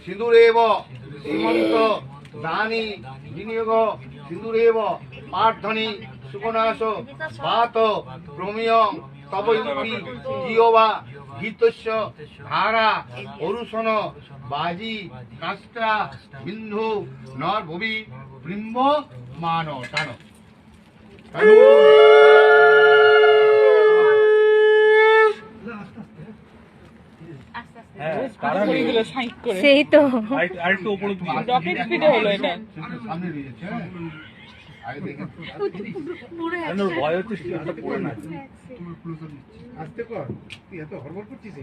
সিঁদুরেব সীমন্ত দানি বিনিয়োগ সিঁদুরেব প্রার্থনী সুকনাশ বাত প্রমিয়ং তব ইউপি জিওবা গীতস্য ধারা অরুষণ বাজি কাষ্টা বিন্ধু নর ভবি বৃম্ব মান টান সেই তো রকেট স্পিডে হলো এটা। সামনে নিয়ে যাচ্ছে আগে দেখে ভয় হচ্ছে স্পিডটা পড়ে না। আস্তে কর, তুই এত হড়বড় করছিস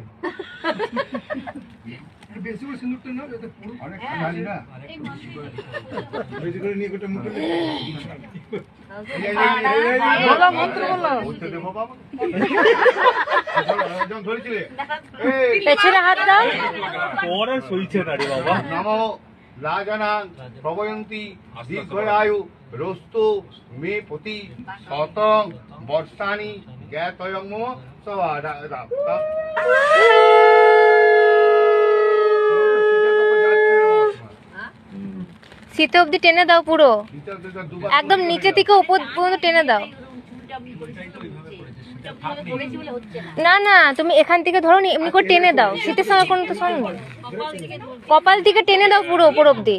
বেশি করে সিন্দুরটা না যাতে পুরো অনেক জানি না বেশি করে নিয়ে গোটা মুখে বলো মন্ত্র বলো। বলতে দেবো বাবা যখন ধরেছিলে পেছনে হাত দাও। পরে সইছে না রে বাবা। নমো রাজানাং প্রবয়ন্তি দীর্ঘায়ু রস্তু মে পতি শতং বর্ষানি জ্ঞাতয়ং মম সবা শীতে অবধি টেনে দাও পুরো, একদম নিচে থেকে উপর পর্যন্ত টেনে দাও। না না তুমি এখান থেকে ধরো নি, এমনি করে টেনে দাও। শীতের সময় কোনো তো সঙ্গে কপাল থেকে টেনে দাও পুরো উপর অবধি।